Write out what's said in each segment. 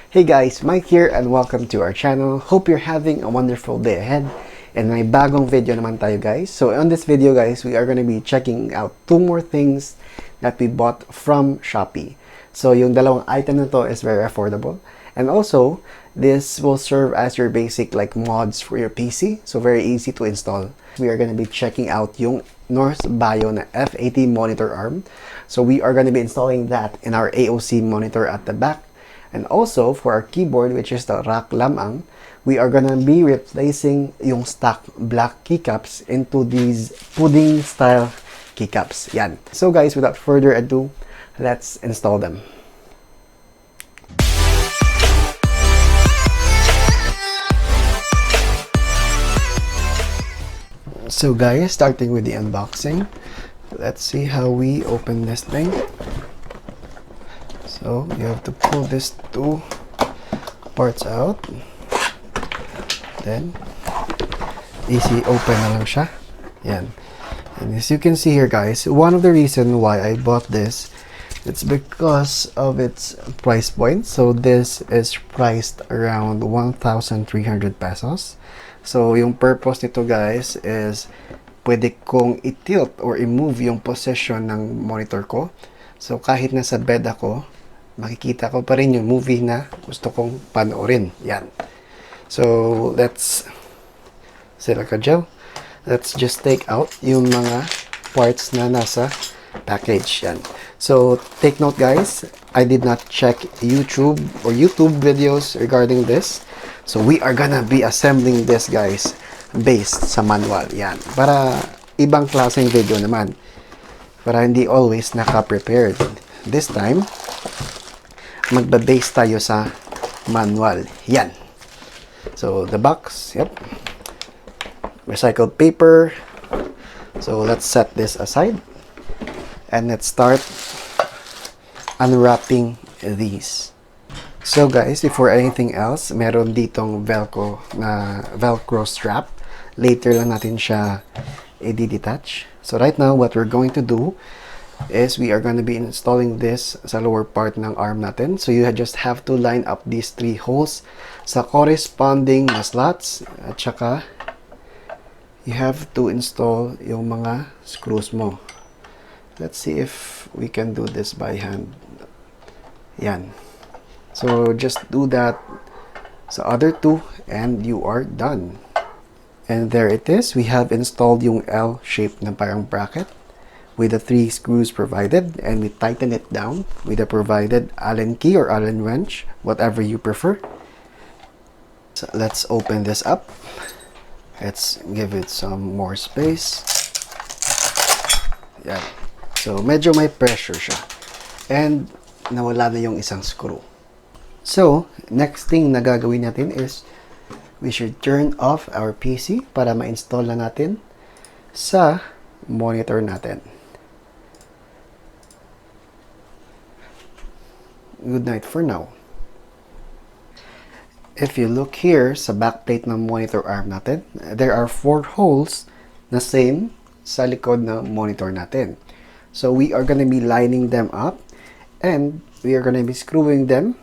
Hey guys, Mike here and welcome to our channel. Hope you're having a wonderful day ahead. And may bagong video naman tayo guys. So on this video guys, we are going to be checking out two more things that we bought from Shopee. So yung dalawang item na to is very affordable. And also, this will serve as your basic like mods for your PC. So very easy to install. We are going to be checking out yung North Bayou na f80 monitor arm. So we are going to be installing that in our AOC monitor at the back. And also, for our keyboard, which is the rack lamang, we are gonna be replacing yung stock black keycaps into these pudding style keycaps. Yan. So guys, without further ado, let's install them. So guys, starting with the unboxing, let's see how we open this thing. So you have to pull these two parts out. Then easy open na lang siya. Yan. And as you can see here guys, one of the reasons why I bought this, it's because of its price point. So this is priced around 1,300 pesos. So yung purpose nito guys is pwede kong i-tilt or i-move yung position ng monitor ko. So kahit nasa bed ako, makikita ko pa rin yung movie na gusto kong panoorin. Yan. So, let's silica gel. Let's just take out yung mga parts na nasa package. Yan. So, take note guys, I did not check YouTube videos regarding this. So, we are gonna be assembling this guys based sa manual. Yan. Para ibang klaseng video naman. Para hindi always naka-prepared. This time, magba-base tayo sa manual. Yan. So, the box, yep. Recycled paper. So, let's set this aside. And let's start unwrapping these. So, guys, before anything else, meron ditong Velcro strap. Later lang natin siya i-detach. So, right now, what we're going to do is we are going to be installing this sa lower part ng arm natin. So you just have to line up these three holes sa corresponding na slots at saka you have to install yung mga screws mo. Let's see if we can do this by hand. Yan. So just do that sa other two and you are done. And there it is. We have installed yung L shape na parang bracket with the 3 screws provided, and we tighten it down with the provided Allen key or Allen wrench, whatever you prefer. So let's open this up. Let's give it some more space. Yeah. So medyo may pressure siya. And nawala na yung isang screw. So next thing na gagawin natin is we should turn off our PC para ma-install na natin sa monitor natin. Good night for now. If you look here sa backplate ng monitor arm natin, there are 4 holes na same sa likod ng monitor natin. So we are going to be lining them up and we are going to be screwing them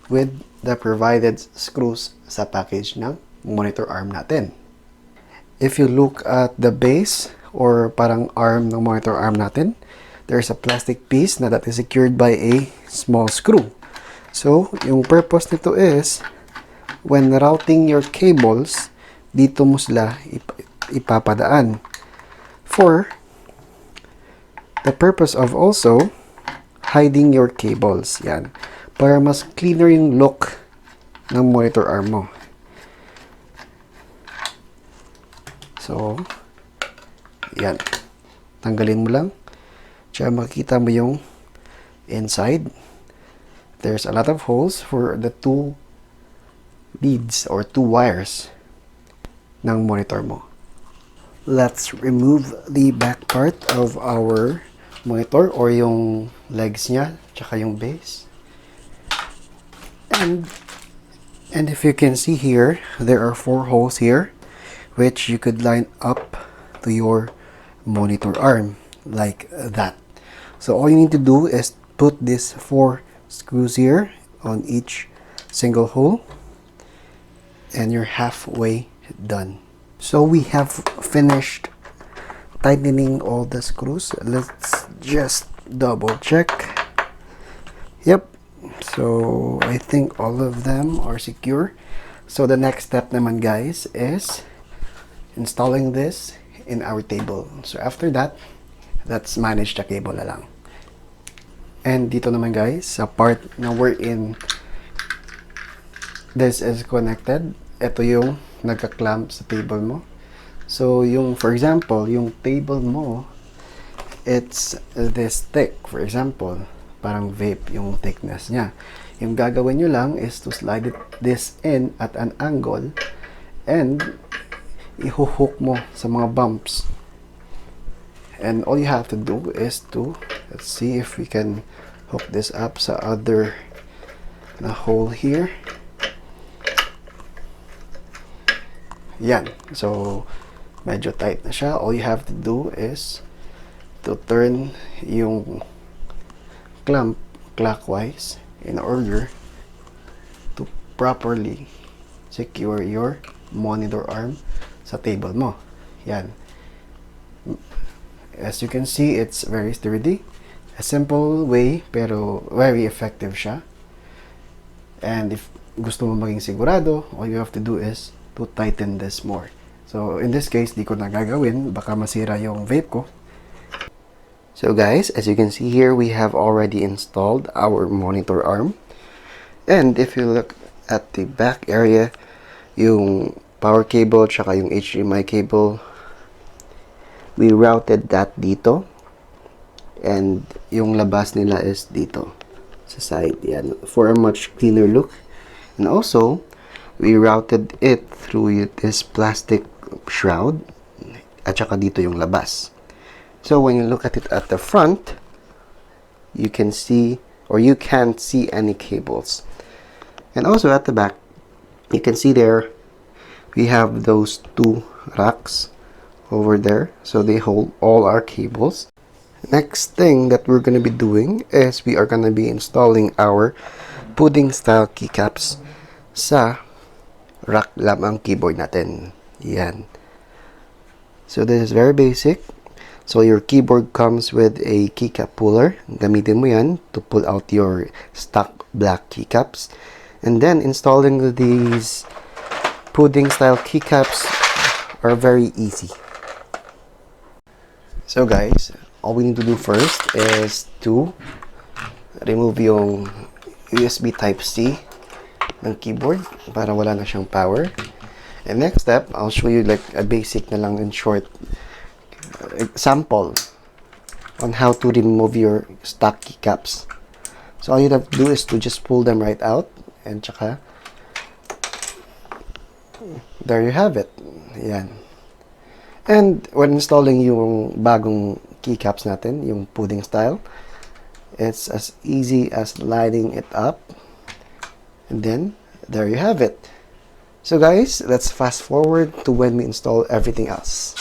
with the provided screws sa package ng monitor arm natin. If you look at the base or parang arm ng monitor arm natin, there's a plastic piece na that is secured by a small screw. So, yung purpose nito is when routing your cables, dito mo sila ipapadaan. For the purpose of also hiding your cables. Yan. Para mas cleaner yung look ng monitor arm mo. So, yan. Tanggalin mo lang. Tsaka makikita mo yung inside. There's a lot of holes for the 2 leads or 2 wires ng monitor mo. Let's remove the back part of our monitor or yung legs niya, tsaka yung base. And if you can see here, there are 4 holes here which you could line up to your monitor arm like that. So all you need to do is put these 4 screws here on each single hole, and you're halfway done. So we have finished tightening all the screws. Let's just double check. Yep, so I think all of them are secure. So the next step naman guys is installing this in our table. So after that, let's manage the cable na lang. And dito naman guys, sa part na we're in, this is connected. Ito yung nagka-clamp sa table mo. So yung, for example, yung table mo, it's this thick. For example, parang vape yung thickness niya. Yung gagawin nyo lang is to slide this in at an angle and ihuhook mo sa mga bumps. And all you have to do is to, let's see if we can hook this up sa other na hole here. Yan. So, medyo tight na siya. All you have to do is to turn yung clamp clockwise in order to properly secure your monitor arm sa table mo. Yan. As you can see, it's very sturdy. A simple way, pero very effective siya. And if gusto mo maging sigurado, all you have to do is to tighten this more. So, in this case, di ko na gagawin. Baka masira yung vape ko. So guys, as you can see here, we have already installed our monitor arm. And if you look at the back area, yung power cable, tsaka yung HDMI cable, we routed that dito. And yung labas nila is dito sa side. Yan, for a much cleaner look. And also, we routed it through this plastic shroud. At saka dito yung labas. So when you look at it at the front, you can see, or you can't see any cables. And also at the back, you can see there, we have those two racks over there. So they hold all our cables. Next thing that we're going to be doing is we are going to be installing our pudding style keycaps sa rack lamang keyboard natin. Yan. So this is very basic. So your keyboard comes with a keycap puller. Gamitin mo yan to pull out your stock black keycaps. And then installing these pudding style keycaps are very easy. So guys, all we need to do first is to remove yung USB Type-C ng keyboard para wala na siyang power. And next step, I'll show you like a basic na lang in short example on how to remove your stock keycaps. So all you have to do is to just pull them right out and tsaka there you have it. Yan. And when installing yung bagong keycaps natin, yung pudding style, it's as easy as lighting it up and then there you have it. So guys, let's fast forward to when we install everything else.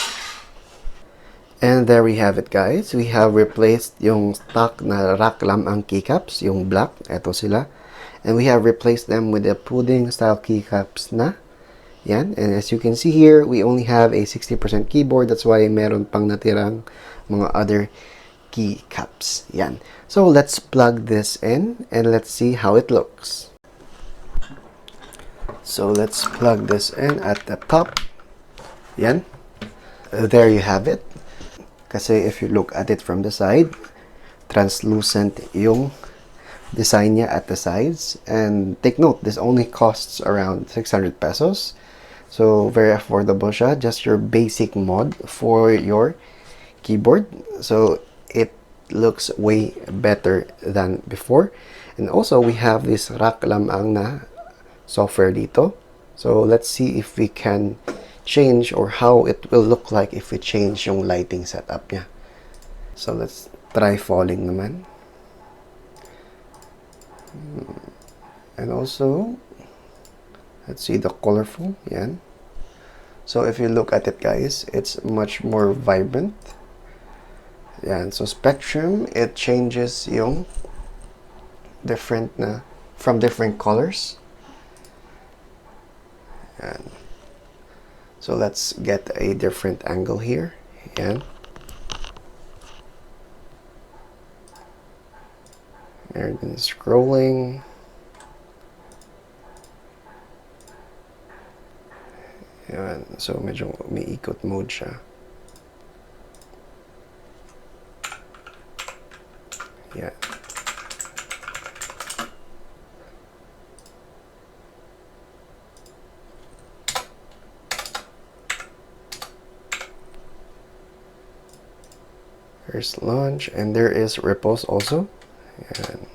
And there we have it guys. We have replaced yung stock na rack lamang keycaps, yung black, eto sila. And we have replaced them with the pudding style keycaps na. Yan. And as you can see here, we only have a 60% keyboard. That's why meron pang natirang mga other keycaps. Yan. So let's plug this in and let's see how it looks. So let's plug this in at the top. Yan. There you have it. Kasi if you look at it from the side, translucent yung design niya at the sides. And take note, this only costs around 600 pesos. So very affordable siya. Just your basic mod for your keyboard. So it looks way better than before. And also we have this rack lamang na software dito. So let's see if we can change or how it will look like if we change yung lighting setup niya. So let's try falling naman. And also let's see the colorful. Yan. So if you look at it guys, it's much more vibrant. Yan. So spectrum, it changes yung different na from different colors. And so let's get a different angle here. Yan. And then scrolling. Yan. So medyo umiikot mode siya. Yan. There's launch, and there is ripples also. And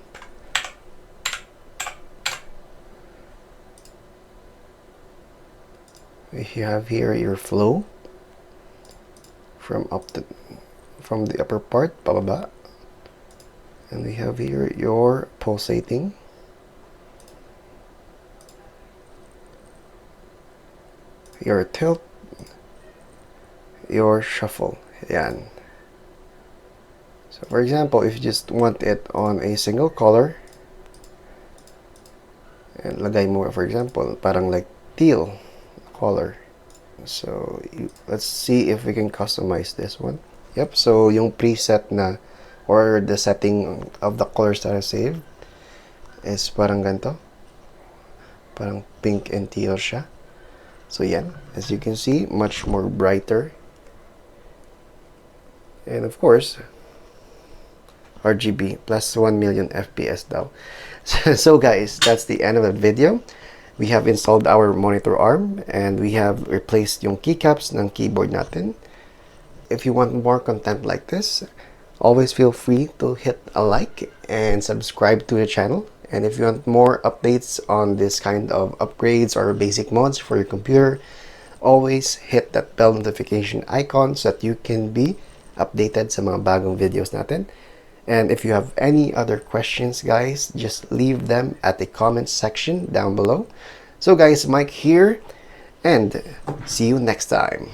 we have here your flow from the upper part, pababa. And we have here your pulsating. Your tilt, your shuffle. Yan. So for example, if you just want it on a single color, and lagay mo, for example, parang like teal color. So let's see if we can customize this one. Yep, so yung preset na or the setting of the colors that I saved is parang ganito. Parang pink and teal siya. So yan, as you can see, much more brighter. And of course, RGB plus 1 million FPS daw. So guys, that's the end of the video. We have installed our monitor arm and we have replaced yung keycaps ng keyboard natin. If you want more content like this, always feel free to hit a like and subscribe to the channel. And if you want more updates on this kind of upgrades or basic mods for your computer, always hit that bell notification icon so that you can be updated sa mga bagong videos natin. And if you have any other questions, guys, just leave them at the comment section down below. So guys, Mike here, and see you next time.